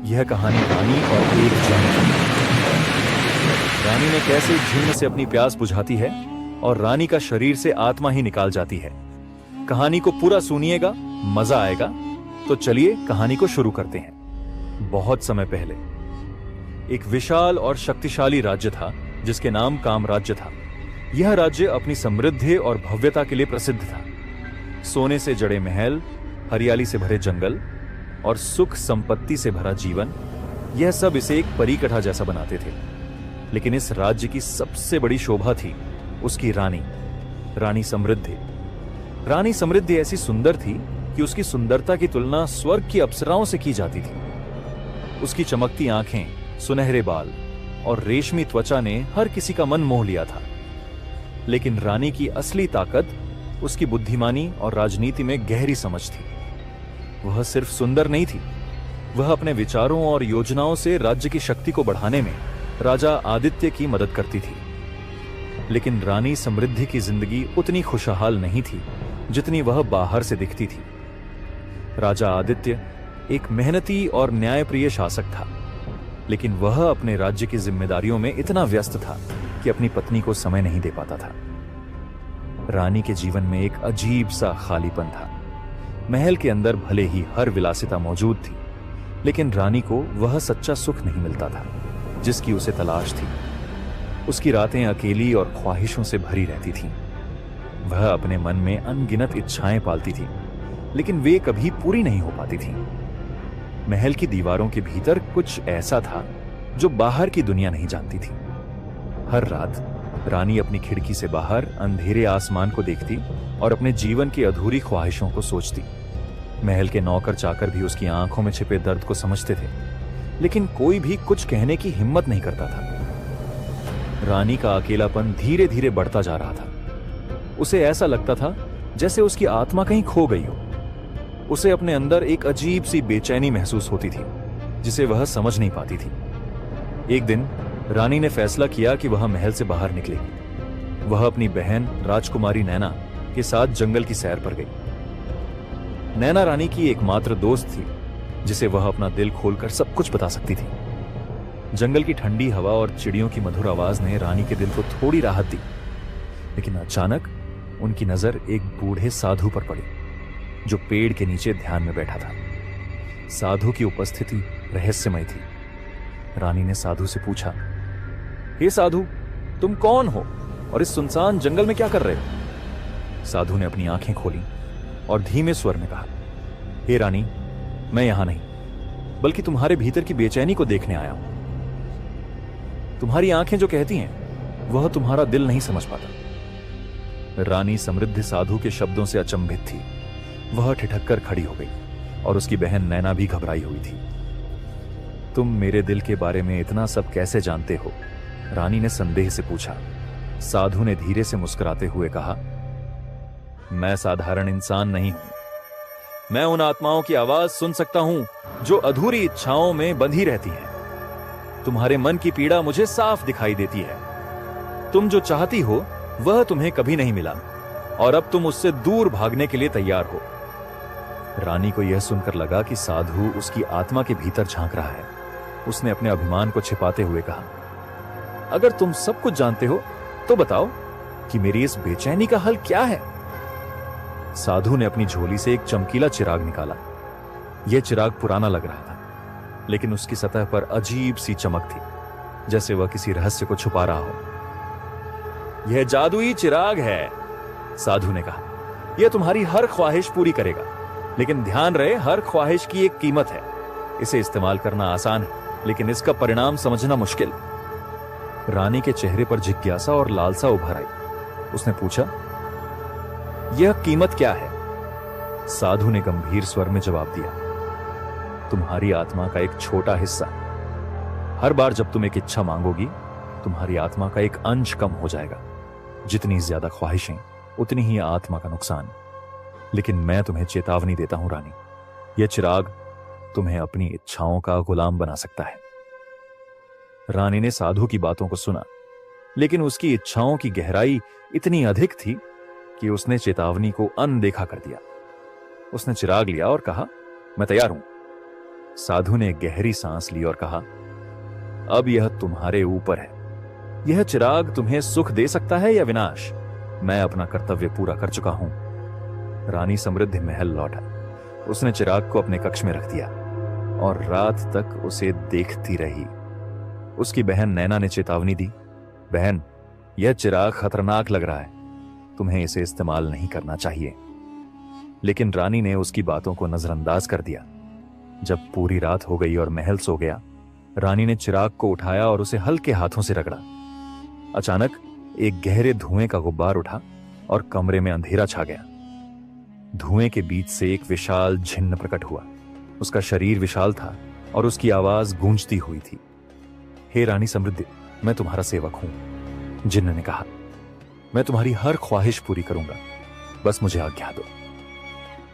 यह कहानी रानी और एक जंग की। रानी ने कैसे झुंड से अपनी प्यास बुझाती है और रानी का शरीर से आत्मा ही निकाल जाती है। कहानी को पूरा सुनिएगा, मजा आएगा। तो चलिए कहानी को शुरू करते हैं। बहुत समय पहले एक विशाल और शक्तिशाली राज्य था जिसके नाम कामराज्य था। यह राज्य अपनी समृद्धि और भव्यता के लिए प्रसिद्ध था। सोने से जड़े महल, हरियाली से भरे जंगल और सुख संपत्ति से भरा जीवन, यह सब इसे एक परीकथा जैसा बनाते थे। लेकिन इस राज्य की सबसे बड़ी शोभा थी उसकी रानी, रानी समृद्धि। रानी समृद्धि ऐसी सुंदर थी कि उसकी सुंदरता की तुलना स्वर्ग की अप्सराओं से की जाती थी। उसकी चमकती आंखें, सुनहरे बाल और रेशमी त्वचा ने हर किसी का मन मोह लिया था। लेकिन रानी की असली ताकत उसकी बुद्धिमानी और राजनीति में गहरी समझ थी। वह सिर्फ सुंदर नहीं थी, वह अपने विचारों और योजनाओं से राज्य की शक्ति को बढ़ाने में राजा आदित्य की मदद करती थी। लेकिन रानी समृद्धि की जिंदगी उतनी खुशहाल नहीं थी जितनी वह बाहर से दिखती थी। राजा आदित्य एक मेहनती और न्यायप्रिय शासक था, लेकिन वह अपने राज्य की जिम्मेदारियों में इतना व्यस्त था कि अपनी पत्नी को समय नहीं दे पाता था। रानी के जीवन में एक अजीब सा खालीपन था। महल के अंदर भले ही हर विलासिता मौजूद थी, लेकिन रानी को वह सच्चा सुख नहीं मिलता था जिसकी उसे तलाश थी। उसकी रातें अकेली और ख्वाहिशों से भरी रहती थीं। वह अपने मन में अनगिनत इच्छाएं पालती थी, लेकिन वे कभी पूरी नहीं हो पाती थीं। महल की दीवारों के भीतर कुछ ऐसा था जो बाहर की दुनिया नहीं जानती थी। हर रात रानी अपनी खिड़की से बाहर अंधेरे आसमान को देखती और अपने जीवन की अधूरी ख्वाहिशों को सोचती। महल के नौकर चाकर भी उसकी आंखों में छिपे दर्द को समझते थे, लेकिन कोई भी कुछ कहने की हिम्मत नहीं करता था। रानी का अकेलापन धीरे धीरे बढ़ता जा रहा था। उसे ऐसा लगता था जैसे उसकी आत्मा कहीं खो गई हो। उसे अपने अंदर एक अजीब सी बेचैनी महसूस होती थी जिसे वह समझ नहीं पाती थी। एक दिन रानी ने फैसला किया कि वह महल से बाहर निकलेगी। वह अपनी बहन राजकुमारी नैना के साथ जंगल की सैर पर गई। नैना रानी की एकमात्र दोस्त थी जिसे वह अपना दिल खोलकर सब कुछ बता सकती थी। जंगल की ठंडी हवा और चिड़ियों की मधुर आवाज ने रानी के दिल को थोड़ी राहत दी। लेकिन अचानक उनकी नजर एक बूढ़े साधु पर पड़ी जो पेड़ के नीचे ध्यान में बैठा था। साधु की उपस्थिति रहस्यमय थी। रानी ने साधु से पूछा, हे साधु, तुम कौन हो और इस सुनसान जंगल में क्या कर रहे हो? साधु ने अपनी आंखें खोली और धीमे स्वर में कहा, हे रानी, मैं यहां नहीं बल्कि तुम्हारे भीतर की बेचैनी को देखने आया हूं। तुम्हारी आंखें जो कहती हैं वह तुम्हारा दिल नहीं समझ पाता। रानी समृद्धि साधु के शब्दों से अचंभित थी। वह ठिठक कर खड़ी हो गई और उसकी बहन नैना भी घबराई हुई थी। तुम मेरे दिल के बारे में इतना सब कैसे जानते हो? रानी ने संदेह से पूछा। साधु ने धीरे से मुस्कुराते हुए कहा, मैं साधारण इंसान नहीं हूं। मैं उन आत्माओं की आवाज सुन सकता हूं जो अधूरी इच्छाओं में बंधी रहती हैं। तुम्हारे मन की पीड़ा मुझे साफ दिखाई देती है। तुम जो चाहती हो वह तुम्हें कभी नहीं मिला और अब तुम उससे दूर भागने के लिए तैयार हो। रानी को यह सुनकर लगा कि साधु उसकी आत्मा के भीतर झांक रहा है। उसने अपने अभिमान को छिपाते हुए कहा, अगर तुम सब कुछ जानते हो तो बताओ कि मेरी इस बेचैनी का हल क्या है? साधु ने अपनी झोली से एक चमकीला चिराग निकाला। यह चिराग पुराना लग रहा था, लेकिन उसकी सतह पर अजीब सी चमक थी, जैसे वह किसी रहस्य को छुपा रहा हो। यह जादुई चिराग है, साधु ने कहा। यह तुम्हारी हर ख्वाहिश पूरी करेगा, लेकिन ध्यान रहे, हर ख्वाहिश की एक कीमत है। इसे इस्तेमाल करना आसान है, लेकिन इसका परिणाम समझना मुश्किल। रानी के चेहरे पर जिज्ञासा और लालसा उभर आई। उसने पूछा, यह कीमत क्या है? साधु ने गंभीर स्वर में जवाब दिया, तुम्हारी आत्मा का एक छोटा हिस्सा। हर बार जब तुम एक इच्छा मांगोगी, तुम्हारी आत्मा का एक अंश कम हो जाएगा। जितनी ज्यादा ख्वाहिशें, उतनी ही आत्मा का नुकसान। लेकिन मैं तुम्हें चेतावनी देता हूं रानी, यह चिराग तुम्हें अपनी इच्छाओं का गुलाम बना सकता है। रानी ने साधु की बातों को सुना, लेकिन उसकी इच्छाओं की गहराई इतनी अधिक थी कि उसने चेतावनी को अनदेखा कर दिया। उसने चिराग लिया और कहा, मैं तैयार हूं। साधु ने गहरी सांस ली और कहा, अब यह तुम्हारे ऊपर है। यह चिराग तुम्हें सुख दे सकता है या विनाश। मैं अपना कर्तव्य पूरा कर चुका हूं। रानी समृद्धि महल लौटा। उसने चिराग को अपने कक्ष में रख दिया और रात तक उसे देखती रही। उसकी बहन नैना ने चेतावनी दी, बहन, यह चिराग खतरनाक लग रहा है, तुम्हें इसे इस्तेमाल नहीं करना चाहिए। लेकिन रानी ने उसकी बातों को नजरअंदाज कर दिया। जब पूरी रात हो गई और महल सो गया, रानी ने चिराग को उठाया और उसे हल्के हाथों से रगड़ा। अचानक एक गहरे धुएं का गुब्बार उठा और कमरे में अंधेरा छा गया। धुएं के बीच से एक विशाल जिन्न प्रकट हुआ। उसका शरीर विशाल था और उसकी आवाज गूंजती हुई थी। हे रानी समृद्धि, मैं तुम्हारा सेवक हूं। जिन्न ने कहा, मैं तुम्हारी हर ख्वाहिश पूरी करूंगा, बस मुझे आज्ञा दो।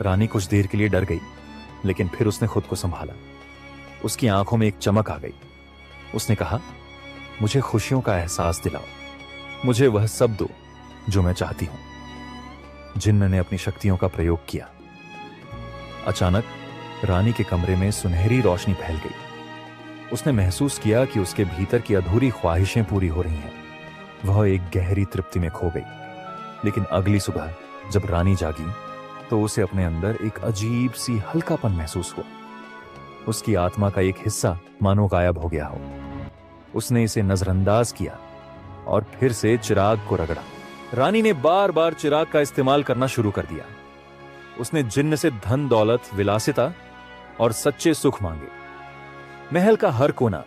रानी कुछ देर के लिए डर गई, लेकिन फिर उसने खुद को संभाला। उसकी आंखों में एक चमक आ गई। उसने कहा, मुझे खुशियों का एहसास दिलाओ, मुझे वह सब दो जो मैं चाहती हूं। जिन्न ने अपनी शक्तियों का प्रयोग किया। अचानक रानी के कमरे में सुनहरी रोशनी फैल गई। उसने महसूस किया कि उसके भीतर की अधूरी ख्वाहिशें पूरी हो रही हैं। वह एक गहरी तृप्ति में खो गई। लेकिन अगली सुबह जब रानी जागी तो उसे अपने अंदर एक अजीब सी हल्कापन महसूस हुआ। उसकी आत्मा का एक हिस्सा मानो गायब हो गया हो। उसने इसे नजरअंदाज किया और फिर से चिराग को रगड़ा। रानी ने बार बार चिराग का इस्तेमाल करना शुरू कर दिया। उसने जिन्न से धन दौलत, विलासिता और सच्चे सुख मांगे। महल का हर कोना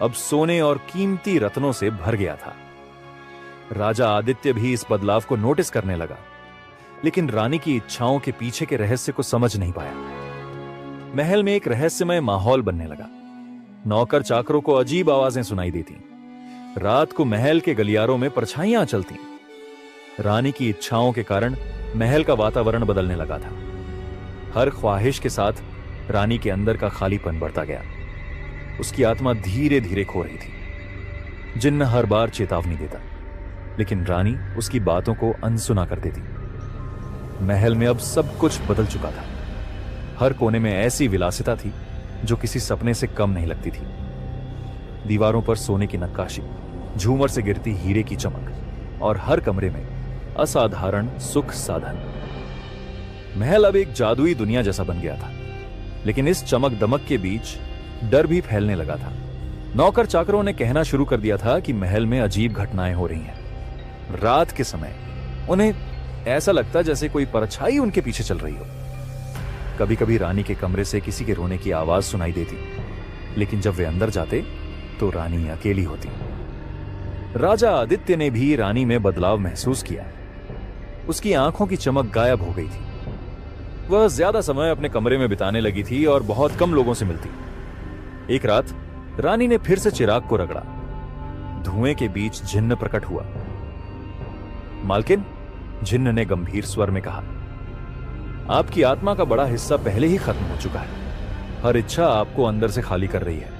अब सोने और कीमती रत्नों से भर गया था। राजा आदित्य भी इस बदलाव को नोटिस करने लगा, लेकिन रानी की इच्छाओं के पीछे के रहस्य को समझ नहीं पाया। महल में एक रहस्यमय माहौल बनने लगा। नौकर चाकरों को अजीब आवाजें सुनाई देती। रात को महल के गलियारों में परछाइयां चलती। रानी की इच्छाओं के कारण महल का वातावरण बदलने लगा था। हर ख्वाहिश के साथ रानी के अंदर का खालीपन बढ़ता गया। उसकी आत्मा धीरे धीरे खो रही थी। जिन्न हर बार चेतावनी देता, लेकिन रानी उसकी बातों को अनसुना कर देती। महल में अब सब कुछ बदल चुका था। हर कोने में ऐसी विलासिता थी जो किसी सपने से कम नहीं लगती थी। दीवारों पर सोने की नक्काशी, झूमर से गिरती हीरे की चमक और हर कमरे में असाधारण सुख साधन। महल अब एक जादुई दुनिया जैसा बन गया था। लेकिन इस चमक दमक के बीच डर भी फैलने लगा था। नौकर चाकरों ने कहना शुरू कर दिया था कि महल में अजीब घटनाएं हो रही हैं। रात के समय उन्हें ऐसा लगता जैसे कोई परछाई उनके पीछे चल रही हो। कभी कभी रानी के कमरे से किसी के रोने की आवाज सुनाई देती, लेकिन जब वे अंदर जाते तो रानी अकेली होती। राजा आदित्य ने भी रानी में बदलाव महसूस किया। उसकी आंखों की चमक गायब हो गई थी। वह ज्यादा समय अपने कमरे में बिताने लगी थी और बहुत कम लोगों से मिलती। एक रात रानी ने फिर से चिराग को रगड़ा। धुएं के बीच जिन्न प्रकट हुआ। मालकिन, जिन्न ने गंभीर स्वर में कहा, आपकी आत्मा का बड़ा हिस्सा पहले ही खत्म हो चुका है। हर इच्छा आपको अंदर से खाली कर रही है।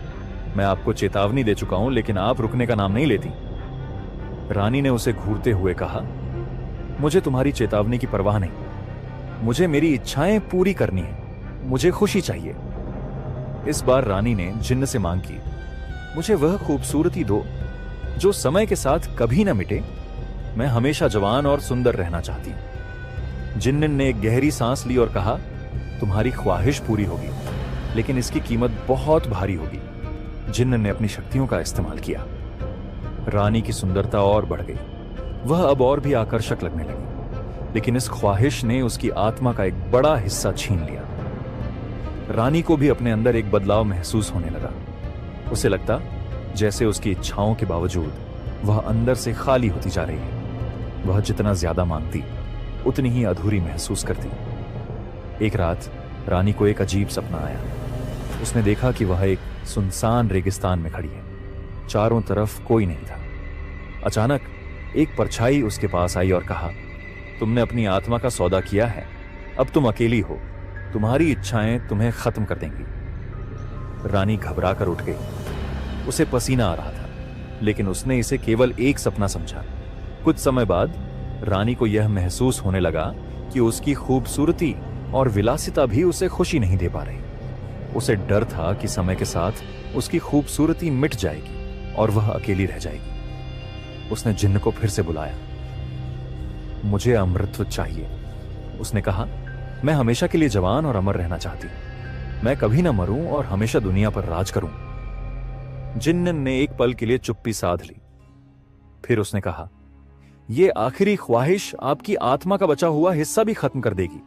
मैं आपको चेतावनी दे चुका हूं, लेकिन आप रुकने का नाम नहीं लेती। रानी ने उसे घूरते हुए कहा, मुझे तुम्हारी चेतावनी की परवाह नहीं। मुझे मेरी इच्छाएं पूरी करनी है। मुझे खुशी चाहिए। इस बार रानी ने जिन्न से मांग की, मुझे वह खूबसूरती दो जो समय के साथ कभी न मिटे। मैं हमेशा जवान और सुंदर रहना चाहती हूं। जिन्न ने एक गहरी सांस ली और कहा, तुम्हारी ख्वाहिश पूरी होगी, लेकिन इसकी कीमत बहुत भारी होगी। जिन्न ने अपनी शक्तियों का इस्तेमाल किया। रानी की सुंदरता और बढ़ गई। वह अब और भी आकर्षक लगने लगी, लेकिन इस ख्वाहिश ने उसकी आत्मा का एक बड़ा हिस्सा छीन लिया। रानी को भी अपने अंदर एक बदलाव महसूस होने लगा। उसे लगता जैसे उसकी इच्छाओं के बावजूद वह अंदर से खाली होती जा रही है। वह जितना ज्यादा मांगती, उतनी ही अधूरी महसूस करती। एक रात रानी को एक अजीब सपना आया। उसने देखा कि वह एक सुनसान रेगिस्तान में खड़ी है। चारों तरफ कोई नहीं था। अचानक एक परछाई उसके पास आई और कहा, तुमने अपनी आत्मा का सौदा किया है। अब तुम अकेली हो। तुम्हारी इच्छाएं तुम्हें खत्म कर देंगी। रानी घबरा कर उठ गई। उसे पसीना आ रहा था, लेकिन उसने इसे केवल एक सपना समझा। कुछ समय बाद रानी को यह महसूस होने लगा कि उसकी खूबसूरती और विलासिता भी उसे खुशी नहीं दे पा रही। उसे डर था कि समय के साथ उसकी खूबसूरती मिट जाएगी और वह अकेली रह जाएगी। उसने जिन्न को फिर से बुलाया। मुझे अमृतत्व चाहिए, उसने कहा। मैं हमेशा के लिए जवान और अमर रहना चाहती हूं। मैं कभी ना मरूं और हमेशा दुनिया पर राज करूं। जिन्न ने एक पल के लिए चुप्पी साध ली। फिर उसने कहा, यह आखिरी ख्वाहिश आपकी आत्मा का बचा हुआ हिस्सा भी खत्म कर देगी।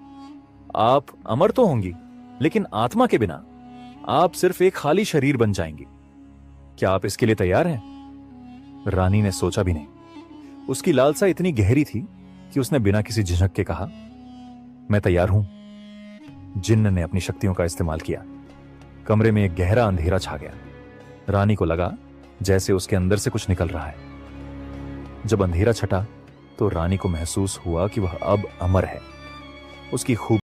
आप अमर तो होंगी, लेकिन आत्मा के बिना आप सिर्फ एक खाली शरीर बन जाएंगी। क्या आप इसके लिए तैयार हैं? रानी ने सोचा भी नहीं। उसकी लालसा इतनी गहरी थी कि उसने बिना किसी झिझक के कहा, मैं तैयार हूं। जिन्न ने अपनी शक्तियों का इस्तेमाल किया। कमरे में एक गहरा अंधेरा छा गया। रानी को लगा जैसे उसके अंदर से कुछ निकल रहा है। जब अंधेरा छटा तो रानी को महसूस हुआ कि वह अब अमर है। उसकी खूब